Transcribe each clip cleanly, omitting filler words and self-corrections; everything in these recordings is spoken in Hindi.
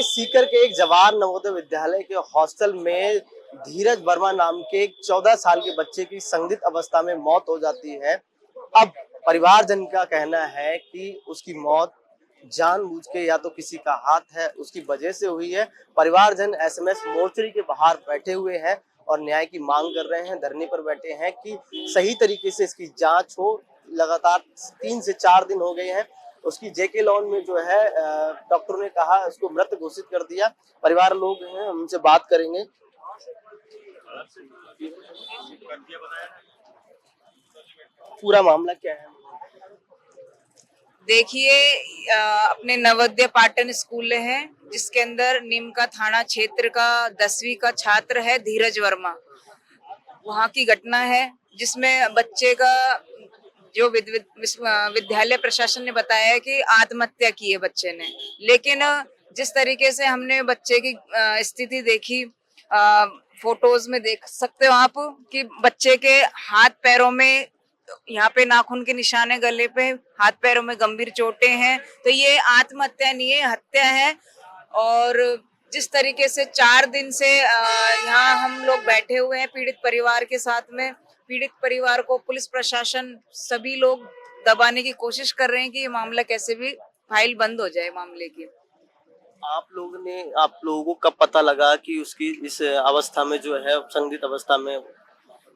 सीकर के एक जवाहर नवोदय विद्यालय के हॉस्टल में धीरज वर्मा नाम के एक 14 साल के बच्चे की संदिग्ध अवस्था में मौत हो जाती है। अब परिवारजन का कहना है कि उसकी मौत जानबूझ के या तो किसी का हाथ है उसकी वजह से हुई है। परिवारजन एसएमएस मोर्चरी के बाहर बैठे हुए हैं और न्याय की मांग कर रहे हैं, धरने पर बैठे हैं कि सही तरीके से इसकी जांच हो। लगातार 3 से 4 दिन हो गए हैं। उसकी जेके लॉन में जो है डॉक्टर ने कहा उसको मृत घोषित कर दिया। परिवार लोग हैं, हम उनसे बात करेंगे। पूरा मामला क्या है? देखिए, अपने नवोदय पाटन स्कूल है जिसके अंदर नीमका थाना क्षेत्र का 10वीं का छात्र है धीरज वर्मा। वहाँ की घटना है जिसमें बच्चे का जो विद्यालय प्रशासन ने बताया है कि आत्महत्या की है बच्चे ने। लेकिन जिस तरीके से हमने बच्चे की स्थिति देखी, फोटोज में देख सकते हो आप कि बच्चे के हाथ पैरों में यहाँ पे नाखून के निशान है, गले पे, हाथ पैरों में गंभीर चोटें हैं। तो ये आत्महत्या नहीं है, हत्या है। और जिस तरीके से 4 दिन से यहाँ हम लोग बैठे हुए हैं पीड़ित परिवार के साथ में, पीड़ित परिवार को पुलिस प्रशासन सभी लोग दबाने की कोशिश कर रहे हैं कि ये मामला कैसे भी फाइल बंद हो जाए मामले की। आप लोगों को कब पता लगा कि उसकी इस अवस्था में जो है संदिग्ध अवस्था में?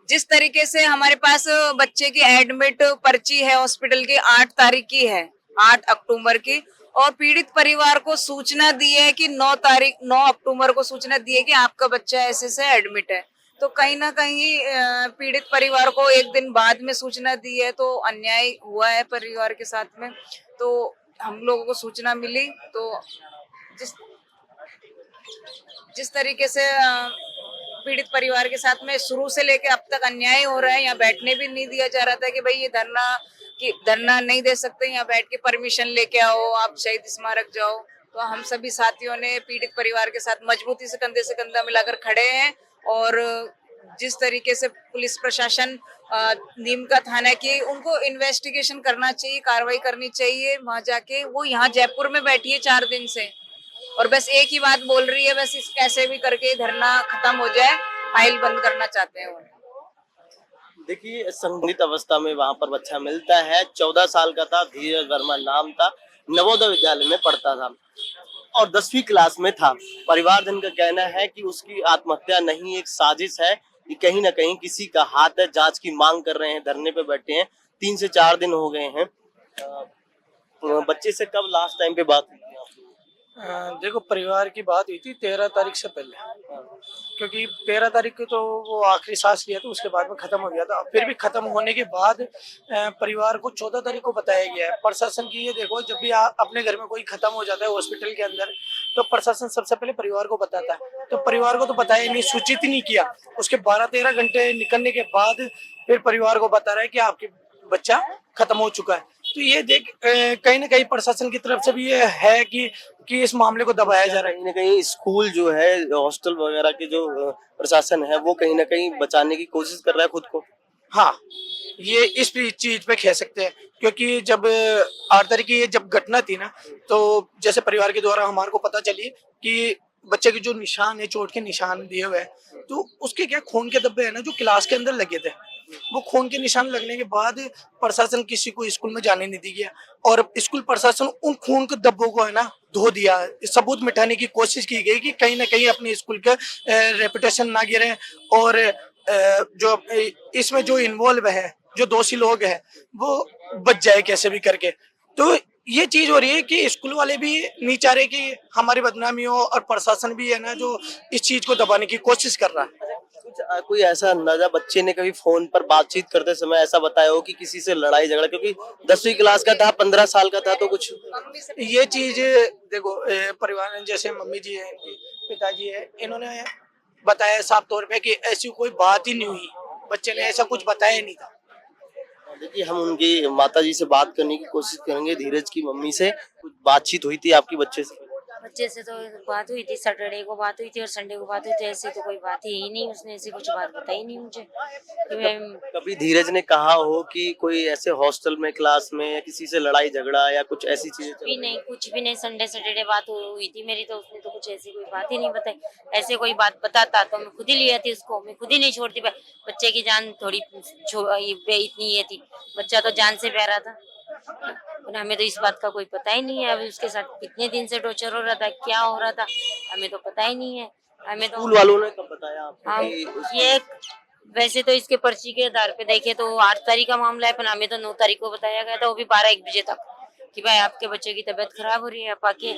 जिस तरीके से हमारे पास बच्चे की एडमिट पर्ची है हॉस्पिटल की 8 तारीख की है, 8 अक्टूबर की, और पीड़ित परिवार को सूचना दी है कि 9 अक्टूबर को सूचना दी है कि आपका बच्चा ऐसे से एडमिट है। तो कहीं ना कहीं पीड़ित परिवार को एक दिन बाद में सूचना दी है, तो अन्याय हुआ है परिवार के साथ में। तो हम लोगों को सूचना मिली, तो जिस तरीके से पीड़ित परिवार के साथ में शुरू से लेकर अब तक अन्याय हो रहा है, यहाँ बैठने भी नहीं दिया जा रहा था कि भाई ये धरना नहीं दे सकते, यहाँ बैठ के परमिशन लेके आओ, आप शहीद स्मारक जाओ। तो हम सभी साथियों ने पीड़ित परिवार के साथ मजबूती से कंधे से कंधा मिलाकर खड़े हैं। और जिस तरीके से पुलिस प्रशासन नीमका थाना की, उनको इन्वेस्टिगेशन करना चाहिए, कार्रवाई करनी चाहिए वहां जाके। वो यहाँ जयपुर में बैठी है 4 दिन से और बस एक ही बात बोल रही है, बस इस कैसे भी करके धरना खत्म हो जाए, फाइल बंद करना चाहते हैं वो। देखिए, संदिग्ध अवस्था में वहां पर बच्चा मिलता है। 14 साल का था, धीरज वर्मा नाम था, नवोदय विद्यालय में पढ़ता था और 10वीं क्लास में था। परिवारजन का कहना है कि उसकी आत्महत्या नहीं, एक साजिश है कि कहीं ना कहीं किसी का हाथ है। जांच की मांग कर रहे हैं, धरने पे बैठे हैं। 3 से 4 दिन हो गए हैं। बच्चे से कब लास्ट टाइम पे बात हुई थी आप लोगों की? देखो, परिवार की बात हुई थी 13 तारीख से पहले, क्योंकि 13 तारीख को तो वो आखिरी सांस लिया था, उसके बाद में खत्म हो गया था। फिर भी खत्म होने के बाद परिवार को 14 तारीख को बताया गया है। प्रशासन की ये देखो, जब भी अपने घर में कोई खत्म हो जाता है हॉस्पिटल के अंदर, तो प्रशासन सबसे पहले परिवार को बताता है। तो परिवार को तो बताया नहीं, सूचित नहीं किया। उसके 12-13 घंटे निकलने के बाद फिर परिवार को बता रहा है कि आपके बच्चा खत्म हो चुका है। तो ये देख कहीं ना कहीं प्रशासन की तरफ से भी ये है कि इस मामले को दबाया जा रहा है। कहीं ना कहीं स्कूल जो है, हॉस्टल वगैरह के जो प्रशासन है, वो कहीं ना कहीं बचाने की कोशिश कर रहा है खुद को। हाँ, ये इस चीज पे कह सकते हैं, क्योंकि जब 8 तारीख की ये जब घटना थी ना, तो जैसे परिवार के द्वारा हमारे को पता चली कि बच्चे के जो निशान है, चोट के निशान दिए हुए हैं, तो उसके क्या खून के धब्बे है ना जो क्लास के अंदर लगे थे, वो खून के निशान लगने के बाद प्रशासन किसी को स्कूल में जाने नहीं दिया और स्कूल प्रशासन उन खून के धब्बों को है ना धो दिया। सबूत मिटाने की कोशिश की गई कि कहीं ना कहीं अपने स्कूल का रेपुटेशन ना गिरे और जो इसमें जो इन्वॉल्व है, जो दोषी लोग हैं, वो बच जाए कैसे भी करके। तो ये चीज हो रही है कि स्कूल वाले भी नहीं चाह रहे कि हमारी बदनामी हो और प्रशासन भी है ना जो इस चीज को दबाने की कोशिश कर रहा है। कोई ऐसा अंदाजा बच्चे ने कभी फोन पर बातचीत करते समय ऐसा बताया हो कि किसी से लड़ाई झगड़ा? क्योंकि 10वीं क्लास का था, 15 साल का था, तो कुछ ये चीज देखो, परिवार में जैसे मम्मी जी है, इनकी पिताजी है, इन्होंने बताया साफ तौर पे कि ऐसी कोई बात ही नहीं हुई, बच्चे ने ऐसा कुछ बताया नहीं था। देखिए, हम उनकी माताजी से बात करने की कोशिश करेंगे, धीरज की मम्मी से। कुछ बातचीत हुई थी आपकी बच्चे से? बच्चे से तो बात हुई थी, सैटरडे को बात हुई थी और संडे को बात हुई थी। ऐसी तो कोई बात ही नहीं, उसने ऐसी कुछ बात बताई नहीं मुझे कि मैं कभी धीरज ने कहा हो कि कोई ऐसे हॉस्टल में क्लास में या किसी से लड़ाई झगड़ा या कुछ ऐसी चीजें चल भी रही नहीं, कुछ भी नहीं। संडे सैटरडे बात हुई थी मेरी, तो उसने तो कुछ ऐसी कोई बात ही नहीं बताई। ऐसे कोई बात बताता तो मैं खुद ही लिया थी उसको, मैं खुद ही नहीं छोड़ती। बच्चे की जान थोड़ी इतनी ये थी, बच्चा तो जान से प्यारा था। और हमें तो इस बात का कोई पता ही नहीं है। अभी उसके साथ कितने दिन से टॉर्चर हो रहा था, क्या हो रहा था, हमें तो पता ही नहीं है। हमें तो स्कूल वालों ने कब बताया आपको हम कि ये वैसे तो इसके पर्ची के आधार पे देखे तो 8 तारीख का मामला है, पर हमें तो 9 तारीख को बताया गया था, वो भी 12-1 बजे तक, कि भाई आपके बच्चे की तबीयत खराब हो रही है, आप आके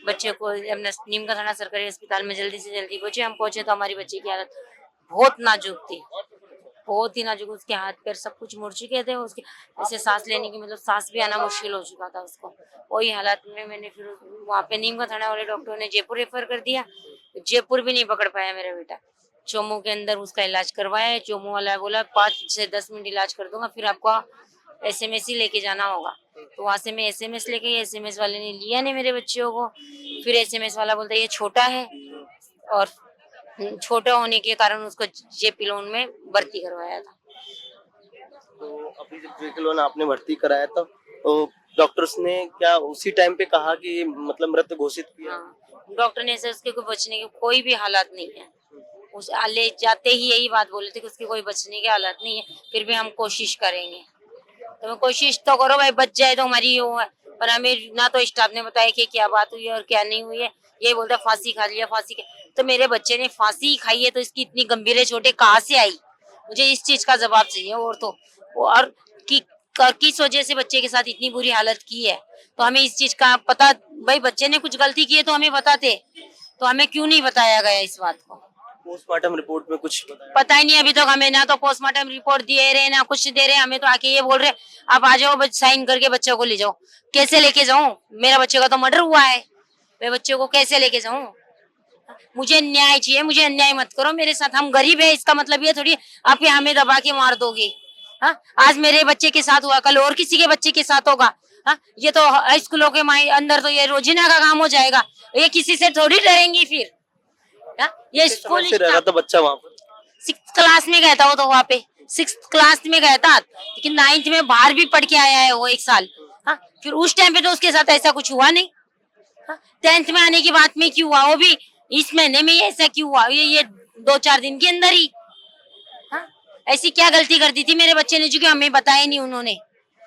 बच्चे को हमने नीम का थाना सरकारी अस्पताल में जल्दी से जल्दी पहुंचे। हम पहुंचे तो हमारी बच्ची की हालत बहुत नाजुक थी, बहुत ही नाजुक। उसके हाथ पैर सब कुछ मुड़ चुके थे, उसके ऐसे सांस लेने की मतलब सांस भी आना मुश्किल हो चुका था उसको। वही हालात में मैंने फिर वहाँ पे नीम का थाना वाले डॉक्टरों ने जयपुर रेफर कर दिया। जयपुर भी नहीं पकड़ पाया मेरा बेटा, चोमू के अंदर उसका इलाज करवाया है। चोमू वाला बोला 5 से 10 मिनट इलाज कर दूंगा, फिर आपको एसएमएस ही लेके जाना होगा। तो वहां से मैं एसएमएस लेके गई, एसएमएस वाले ने लिया नहीं मेरे बच्चों को। फिर एसएमएस वाला बोलता है ये छोटा है, और छोटा होने के कारण उसको जेपी लोन में भर्ती करवाया था। तो अभी जब जेके आपने भर्ती कराया था तो डॉक्टर्स ने क्या उसी टाइम पे कहा कि मतलब मृत घोषित किया? हाँ, डॉक्टर ने से उसके कोई बचने की कोई भी हालात नहीं है। उस ले जाते ही यही बात बोले थे कि उसकी कोई बचने की हालत नहीं है, फिर भी हम कोशिश करेंगे। तो मैं कोशिश तो करो भाई, बच जाए तो हमारी वो है। पर हमें ना तो स्टाफ ने बताया कि क्या बात हुई है और क्या नहीं हुई है। ये बोलता फांसी खा लिया, फांसी तो मेरे बच्चे ने फांसी खाई है, तो इसकी इतनी गंभीर चोटें कहाँ से आई? मुझे इस चीज का जवाब चाहिए। और तो और कि किस वजह से बच्चे के साथ इतनी बुरी हालत की है, तो हमें इस चीज का पता। भाई बच्चे ने कुछ गलती की है तो हमें बताते, तो हमें क्यों नहीं बताया गया इस बात को? पोस्टमार्टम रिपोर्ट में कुछ बताया? पता ही नहीं अभी तक हमें, ना तो पोस्टमार्टम रिपोर्ट दे रहे ना कुछ दे रहे। हमें तो आके ये बोल रहे आप आ जाओ, साइन करके बच्चों को ले जाओ। कैसे लेके जाऊं? मेरा बच्चे का तो मर्डर हुआ है, मैं बच्चे को कैसे लेके जाऊं? मुझे न्याय चाहिए, मुझे अन्याय मत करो मेरे साथ। हम गरीब है, इसका मतलब ये थोड़ी आप ये हमें दबा के मार दोगे। हाँ, आज मेरे बच्चे के साथ हुआ, कल और किसी के बच्चे के साथ होगा। हाँ, ये तो स्कूलों के अंदर तो ये रोजीना का काम हो जाएगा। ये किसी से थोड़ी डरेंगी फिर। ये स्कूल से रह रहा था बच्चा वहाँ पर? 6th क्लास में गया था वो, तो वहाँ पे 6th क्लास में गया था, लेकिन 9th में बाहर भी पढ़ के आया है वो 1 साल। हाँ, फिर उस टाइम पे तो उसके साथ ऐसा कुछ हुआ नहीं। हाँ, 10th में आने के बाद में क्यों हुआ? वो भी इस महीने में ही ऐसा क्यों हुआ? ये 2-4 दिन के अंदर ही। हाँ, ऐसी क्या गलती कर दी थी मेरे बच्चे ने जो कि हमें बताया नहीं उन्होंने?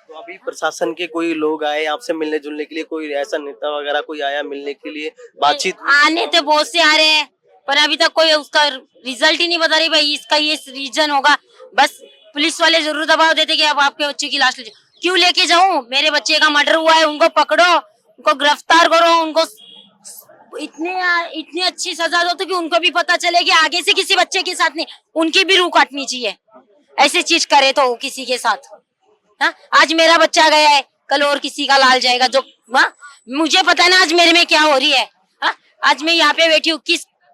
तो अभी प्रशासन के कोई लोग आए आपसे मिलने जुलने के लिए? कोई ऐसा नेता वगैरह कोई आया मिलने के लिए, बातचीत हुई? आने तो बहुत से आ रहे हैं, पर अभी तक कोई उसका रिजल्ट ही नहीं बता रही भाई इसका ये रीजन होगा। बस पुलिस वाले जरूर दबाव देते कि अब आपके बच्चे की लाश ले जाओ। क्यों लेके जाऊं? मेरे बच्चे का मर्डर हुआ है, उनको पकड़ो, उनको गिरफ्तार करो, उनको इतनी अच्छी सजा दो तो कि उनको भी पता चले कि आगे से किसी बच्चे के साथ नहीं, उनकी भी रूह काटनी चाहिए। ऐसी चीज करे तो किसी के साथ। हाँ, आज मेरा बच्चा गया है, कल और किसी का लाल जाएगा। जो हाँ, मुझे पता है ना आज मेरे में क्या हो रही है। हाँ, आज मैं यहाँ पे बैठी हूँ,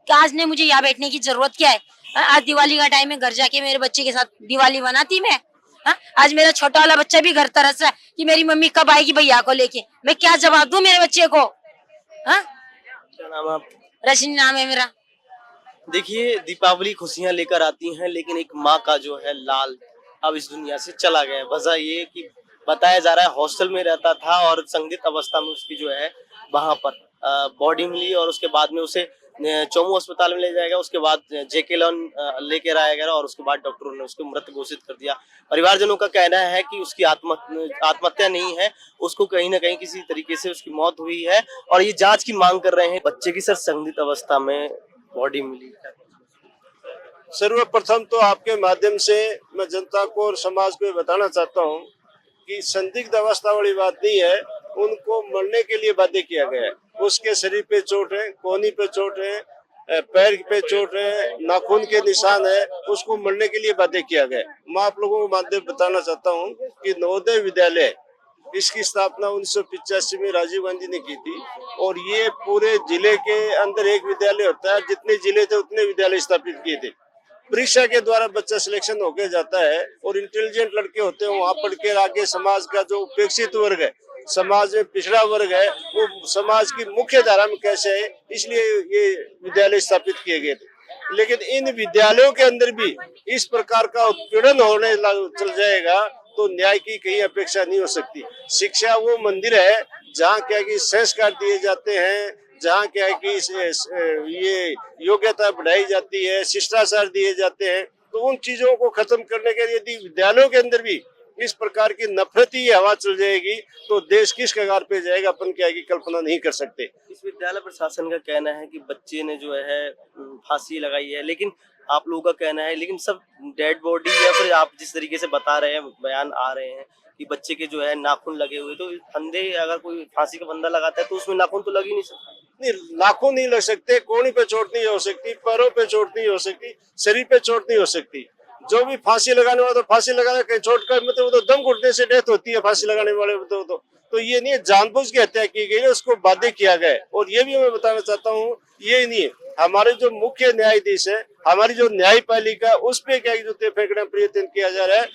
आज ने मुझे यहाँ बैठने की जरूरत क्या है? हाँ, आज दिवाली का टाइम है, घर जाके मेरे बच्चे के साथ दिवाली मनाती मैं। हाँ, आज मेरा छोटा वाला बच्चा भी घर तरस रहा है कि मेरी मम्मी कब आएगी भैया को लेके। मैं क्या जवाब दूं मेरे बच्चे को? हाँ, क्या नाम है आप? रजनी नाम है मेरा। देखिए, दीपावली खुशियां लेकर आती हैं, लेकिन एक माँ का जो है लाल अब इस दुनिया से चला गया है। वजह ये कि बताया जा रहा है हॉस्टल में रहता था और संदिग्ध अवस्था में उसकी जो है वहां पर बॉडी मिली और उसके बाद में उसे चोमू अस्पताल में ले जाया गया। उसके बाद जेके लोन लेकर आया गया और उसके बाद डॉक्टरों ने उसको मृत घोषित कर दिया। परिवारजनों का कहना है कि उसकी आत्महत्या नहीं है, उसको कहीं ना कहीं किसी तरीके से उसकी मौत हुई है और ये जांच की मांग कर रहे हैं। बच्चे की सर संदिग्ध अवस्था में बॉडी मिली। सर्वप्रथम तो आपके माध्यम से मैं जनता को और समाज को बताना चाहता हूं कि संदिग्ध अवस्था वाली बात नहीं है, उनको मरने के लिए बाध्य किया गया है। उसके शरीर पे चोट है, कोहनी पे चोट है, पैर पे चोट है, नाखून के निशान है, उसको मरने के लिए बाध्य किया गया है। मैं आप लोगों को माध्यम बताना चाहता हूं कि नवोदय विद्यालय इसकी स्थापना 1985 में राजीव गांधी ने की थी और ये पूरे जिले के अंदर एक विद्यालय होता है, जितने जिले थे उतने विद्यालय स्थापित किए थे। परीक्षा के द्वारा बच्चा सिलेक्शन होके जाता है और इंटेलिजेंट लड़के होते हैं, वहाँ पढ़ के आगे समाज का जो उपेक्षित वर्ग है समाज में पिछड़ा वर्ग है वो समाज की मुख्य धारा में कैसे है, इसलिए ये विद्यालय स्थापित किए गए थे। लेकिन इन विद्यालयों के अंदर भी इस प्रकार का उत्पीड़न होने चल जाएगा तो न्याय की कहीं अपेक्षा नहीं हो सकती। शिक्षा वो मंदिर है जहाँ क्या कि संस्कार दिए जाते हैं, जहाँ क्या है कि ये योग्यता बढ़ाई जाती है, शिष्टाचार दिए जाते हैं। तो उन चीजों को खत्म करने के लिए यदि विद्यालयों के अंदर भी इस प्रकार की नफरती हवा चल जाएगी तो देश किस कगार पे जाएगा अपन क्या की कल्पना नहीं कर सकते। इस विद्यालय प्रशासन का कहना है कि बच्चे ने जो है फांसी लगाई है, लेकिन आप लोगों का कहना है लेकिन सब डेड बॉडी या फिर आप जिस तरीके से बता रहे हैं, बयान आ रहे हैं कि बच्चे के जो है नाखून लगे हुए, तो फंदे अगर कोई फांसी का फंदा लगाता है तो उसमें नाखून तो लग ही नहीं सकता। नहीं, नाखून नहीं लग सकते, कोहनी पे चोट नहीं हो सकती, पैरों पे चोट नहीं हो सकती, शरीर पे चोट नहीं हो सकती। जो भी फांसी लगाने वाला तो फांसी लगाना, कहीं चोट का मतलब वो तो दम घुटने से डेथ होती है फांसी लगाने वाले तो ये नहीं है जानबूझ के हत्या की गई है, उसको बाध्य किया गया है। और ये भी मैं बताना चाहता हूँ, ये नहीं है हमारे जो मुख्य न्यायाधीश है, हमारी जो न्यायपालिका, उस पे क्या जूते फेंकने का प्रयत्न किया जा रहा है।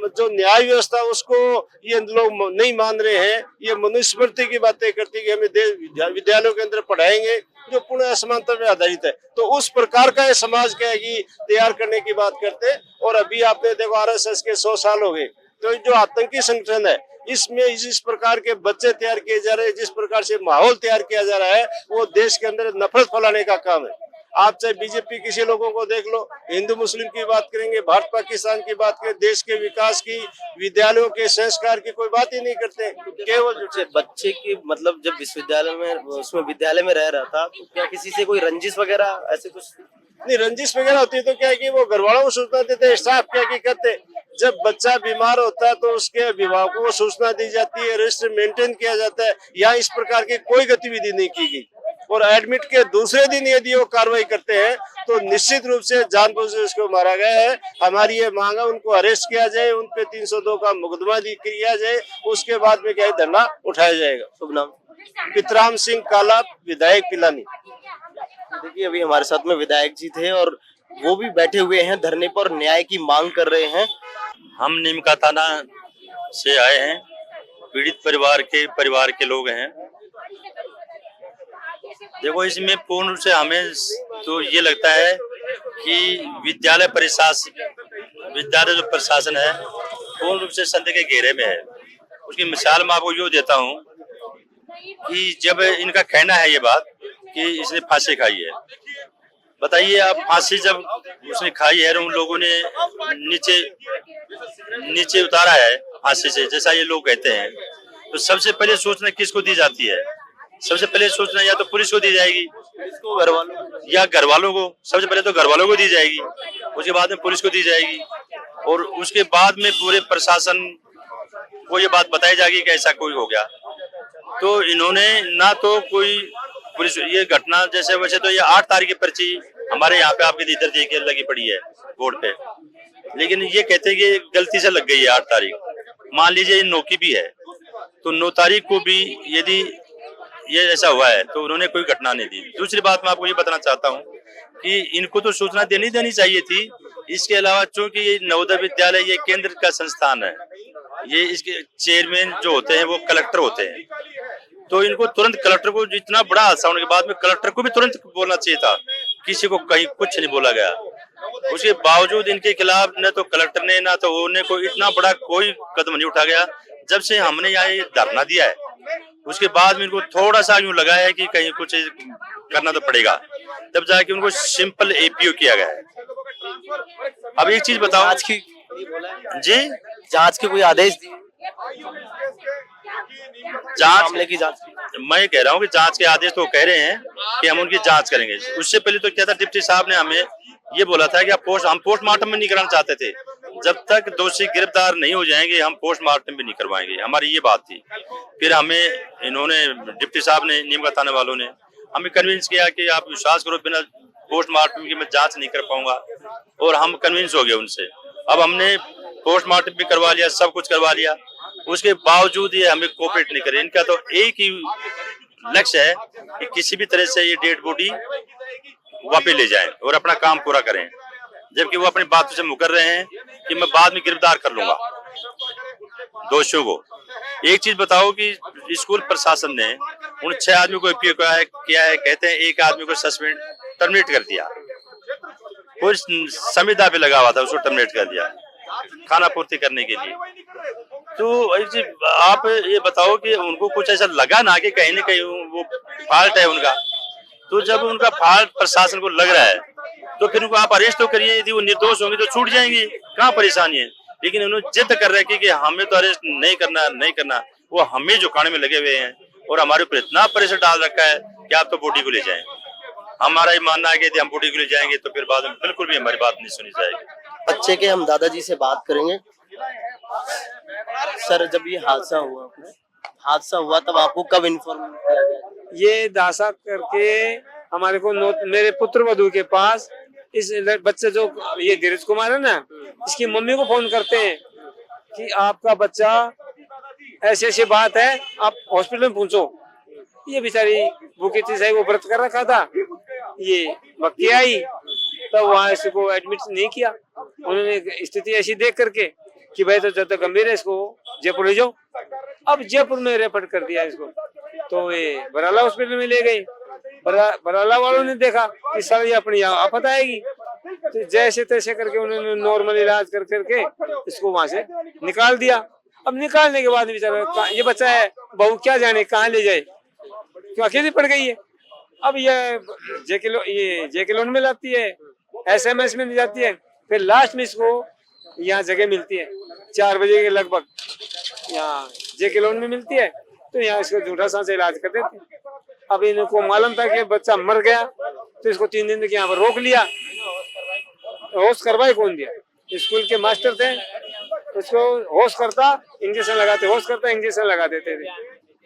जो न्याय व्यवस्था उसको ये लोग नहीं मान रहे हैं, ये मनुस्मृति की बातें करती है कि हमें विद्यालयों के अंदर पढ़ाएंगे जो पूर्ण असमानता में आधारित है। तो उस प्रकार का ये समाज क्या है कि तैयार करने की बात करते हैं। और अभी आपने देखो RSS के 100 साल हो गए, तो जो आतंकी संगठन है इसमें जिस प्रकार के बच्चे तैयार किए जा रहे हैं, जिस प्रकार से माहौल तैयार किया जा रहा है, वो देश के अंदर नफरत फैलाने का काम है। आप चाहे बीजेपी किसी लोगों को देख लो, हिंदू मुस्लिम की बात करेंगे, भारत पाकिस्तान की बात करें, देश के विकास की, विद्यालयों के संस्कार की कोई बात ही नहीं करते। केवल बच्चे की मतलब जब विश्वविद्यालय में उसमें विद्यालय में रह रहा था तो क्या किसी से कोई रंजिश वगैरह ऐसे कुछ नहीं, रंजिश वगैरह होती है तो क्या है कि वो घर वालों को सूचना देते, स्टाफ क्या की करते। जब बच्चा बीमार होता है तो उसके अभिभावकों को सूचना दी जाती है, रजिस्टर मेंटेन किया जाता है। यहाँ इस प्रकार की कोई गतिविधि नहीं की गई। और एडमिट के दूसरे दिन यदि वो कार्रवाई करते हैं तो निश्चित रूप से जानबूझ से उसको मारा गया है। हमारी ये मांग है उनको अरेस्ट किया जाए, उन पे 302 का मुकदमा किया जाए, उसके बाद में क्या धरना उठाया जाएगा। शुभ नाम? पितराम सिंह काला, विधायक पिलानी। देखिए अभी हमारे साथ में विधायक जी थे और वो भी बैठे हुए हैं धरने पर, न्याय की मांग कर रहे हैं। हम नीमका थाना से आए हैं, पीड़ित परिवार के लोग हैं। देखो इसमें पूर्ण रूप से हमें तो ये लगता है कि विद्यालय जो प्रशासन है पूर्ण रूप से संदेह के घेरे में है। उसकी मिसाल मैं आपको यूँ देता हूँ कि जब इनका कहना है ये बात कि इसने फांसी खाई है, बताइए आप, फांसी जब उसने खाई है उन लोगों ने नीचे उतारा है फांसी से, जैसा ये लोग कहते हैं, तो सबसे पहले सूचना किसको दी जाती है? सबसे पहले सूचना या तो पुलिस को दी जाएगी, इसको घर वालों या घर वालों को। सबसे पहले तो घर वालों को दी जाएगी, उसके बाद में पुलिस को दी जाएगी, और उसके बाद में पूरे प्रशासन को ये बात बताई जाएगी कि ऐसा कोई हो गया। तो इन्होंने ना तो कोई पुलिस, ये घटना जैसे वैसे तो ये 8 तारीख की पर्ची हमारे यहाँ पे आपके इधर देखिए लगी पड़ी है बोर्ड पे, लेकिन ये कहते हैं कि गलती से लग गई है 8 तारीख। मान लीजिए 9 की भी है तो 9 तारीख को भी यदि ये ऐसा हुआ है तो उन्होंने कोई घटना नहीं दी। दूसरी बात मैं आपको ये बताना चाहता हूँ कि इनको तो सूचना देनी चाहिए थी। इसके अलावा चूंकि ये नवोदय विद्यालय ये केंद्र का संस्थान है, ये इसके चेयरमैन जो होते हैं वो कलेक्टर होते हैं, तो इनको तुरंत कलेक्टर को, इतना बड़ा हादसा होने के बाद में कलेक्टर को भी तुरंत बोलना चाहिए था। किसी को कहीं कुछ नहीं बोला गया। उसके बावजूद इनके खिलाफ न तो कलेक्टर ने ना तो उन्हें कोई इतना बड़ा कोई कदम नहीं उठा गया। जब से हमने यहाँ ये धरना दिया है उसके बाद में इनको थोड़ा सा यूं लगा है कि कहीं कुछ करना तो पड़ेगा, तब जाके उनको सिंपल APO किया गया है। अब एक चीज बताओ, जांच की जी, जांच के कोई आदेश दिए? मामले की जांच? मैं कह रहा हूँ कि जांच के आदेश तो कह रहे हैं कि हम उनकी जांच करेंगे। उससे पहले तो क्या था, डिप्टी साहब ने हमें ये बोला था कि हम पोस्टमार्टम नहीं कराना चाहते थे, जब तक दोषी गिरफ्तार नहीं हो जाएंगे हम पोस्टमार्टम भी नहीं करवाएंगे, हमारी ये बात थी। फिर हमें इन्होंने, डिप्टी साहब ने, नीमका थाने वालों ने हमें कन्विंस किया कि आप विश्वास करो बिना पोस्टमार्टम की मैं जांच नहीं कर पाऊंगा, और हम कन्विंस हो गए उनसे। अब हमने पोस्टमार्टम भी करवा लिया, सब कुछ करवा लिया, उसके बावजूद ये हमें कोऑपरेट नहीं करे। इनका तो एक ही लक्ष्य है कि किसी भी तरह से ये डेड बॉडी वापस ले जाएं और अपना काम पूरा करें, जबकि वो अपनी बातों से मुकर रहे हैं कि मैं बाद में गिरफ्तार कर लूंगा। दोषियों को। एक चीज बताओ कि स्कूल प्रशासन ने उन 6 आदमी को किया है, कहते हैं एक आदमी को सस्पेंड टर्मिनेट कर दिया, कोई संविदा पे लगा हुआ था उसको टर्मिनेट कर दिया खाना पूर्ति करने के लिए। तो एक चीज आप ये बताओ कि उनको कुछ ऐसा लगा ना कि कहीं न कहीं वो फॉल्ट है उनका, तो जब उनका फॉल्ट प्रशासन को लग रहा है तो फिर उनको आप अरेस्ट तो करिए, यदि वो निर्दोष होंगे तो छूट जाएंगे, कहाँ परेशानी है। लेकिन उन्होंने जिद कर रहे कि हमें तो अरेस्ट नहीं करना, वो हमें जो कांड में लगे हुए हैं और हमारे ऊपर इतना प्रेशर डाल रखा है कि आप तो बॉडी को ले जाएं। हमारा ये मानना है कि यदि हम बॉडी को ले जाएंगे तो फिर बाद में बिल्कुल भी हमारी बात नहीं सुनी जाएगी। बच्चे के हम दादाजी से बात करेंगे। सर, जब ये हादसा हुआ तब आपको कब इन्फॉर्म किया गया? ये दासा करके हमारे को मेरे पुत्र वधू के पास इस बच्चे जो ये धीरज कुमार है ना, इसकी मम्मी को फोन करते हैं कि आपका बच्चा ऐसी ऐसी बात है, आप हॉस्पिटल में पहुंचो। ये बेचारी भूखी थी, सही वो व्रत कर रखा था, ये भक्ति आई तब वहाँ इसको एडमिट नहीं किया। उन्होंने स्थिति ऐसी देख करके कि भाई तो ज्यादा गंभीर है, इसको जयपुर ले जाओ। अब जयपुर में रेफर कर दिया इसको, तो ये बराला हॉस्पिटल में ले गए। बराला वालों ने देखा कि सर ये अपनी आफत आएगी, तो जैसे तैसे करके उन्होंने नॉर्मल इलाज कर करके इसको वहां से निकाल दिया। अब निकालने के बाद बेचारा ये बच्चा है, बहू क्या जाने कहाँ ले जाए, क्यों अकेली पड़ गई है। अब ये जेके लोन में लाती है, SMS में जाती है, फिर लास्ट में इसको यहाँ जगह मिलती है 4 बजे के लगभग, यहाँ जेके लोन में मिलती है, तो यहाँ इसको झूठा सांस इलाज कर देते हैं। अब इनको मालूम था कि बच्चा मर गया, तो इसको 3 दिन तक यहाँ पर रोक लिया। होश करवाई कौन दिया? स्कूल के मास्टर थे, उसको होश करता इंजेक्शन लगा देते थे।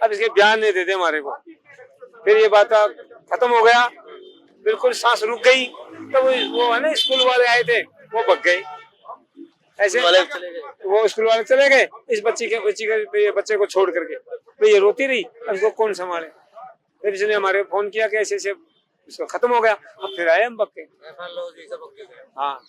अब इसके बयान नहीं देते हमारे को। फिर ये बात खत्म हो गया, बिल्कुल सांस रुक गई, तो वो है ना स्कूल वाले आए थे, वो भग गए। ऐसे वो स्कूल वाले चले गए इस बच्चे को छोड़ करके। तो ये रोती रही, इसको कौन संभाले। फिर इसने हमारे फोन किया कि ऐसे इसको खत्म हो गया। अब फिर आए हम बक्के। हाँ,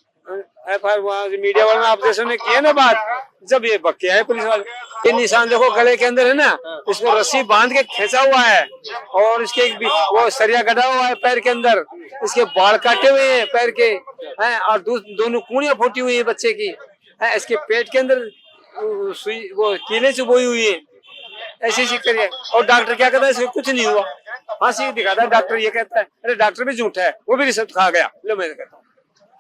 FIR वहाँ मीडिया वालों ने आप जैसे ने किया ना बात, जब ये बक्के आए पुलिस वाले, ये निशान देखो गले के अंदर है ना, इसको रस्सी बांध के खींचा हुआ है, और इसके वो सरिया गड़ा हुआ है पैर के अंदर, इसके बाल काटे हुए हैं पैर के हैं, और दोनों कूड़ियां फूटी हुई है बच्चे की है, इसके पेट के अंदर सुई वो कीले चुभोई हुई है। ऐसी करिए, और डॉक्टर क्या कहता है इसको कुछ नहीं हुआ, हाँसी दिखाता है डॉक्टर। ये कहता है अरे डॉक्टर भी झूठा है, वो भी रिश्वत खा गया। लो मैं कहता हूँ,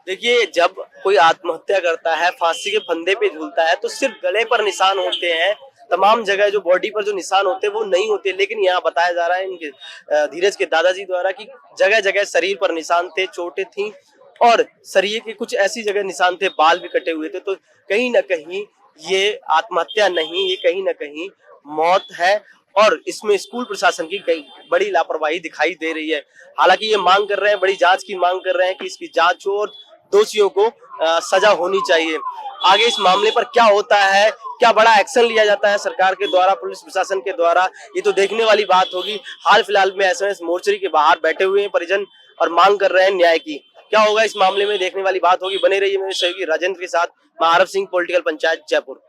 देखिए, जब कोई आत्महत्या करता है, फांसी के फंदे पे झूलता है, तो सिर्फ गले पर निशान होते हैं, तमाम जगह जो बॉडी पर जो निशान होते हैं वो नहीं होते। लेकिन यहाँ बताया जा रहा है इनके धीरज के दादाजी द्वारा कि जगह जगह शरीर पर निशान थे, चोटें थी, और शरीर के कुछ ऐसी जगह निशान थे, बाल भी कटे हुए थे। तो कहीं ना कहीं ये आत्महत्या नहीं, ये कहीं ना कहीं मौत है, और इसमें स्कूल प्रशासन की कई बड़ी लापरवाही दिखाई दे रही है। हालांकि ये मांग कर रहे हैं, बड़ी जांच की मांग कर रहे हैं कि इसकी जांच हो और दोषियों को सजा होनी चाहिए। आगे इस मामले पर क्या होता है, क्या बड़ा एक्शन लिया जाता है सरकार के द्वारा, पुलिस प्रशासन के द्वारा, ये तो देखने वाली बात होगी। हाल फिलहाल में SMS मोर्चरी के बाहर बैठे हुए हैं परिजन और मांग कर रहे हैं न्याय की। क्या होगा इस मामले में देखने वाली बात होगी। बने रहिए मेरे सहयोगी राजेंद्र के साथ। मैं आरव सिंह, पॉलिटिकल पंचायत, जयपुर।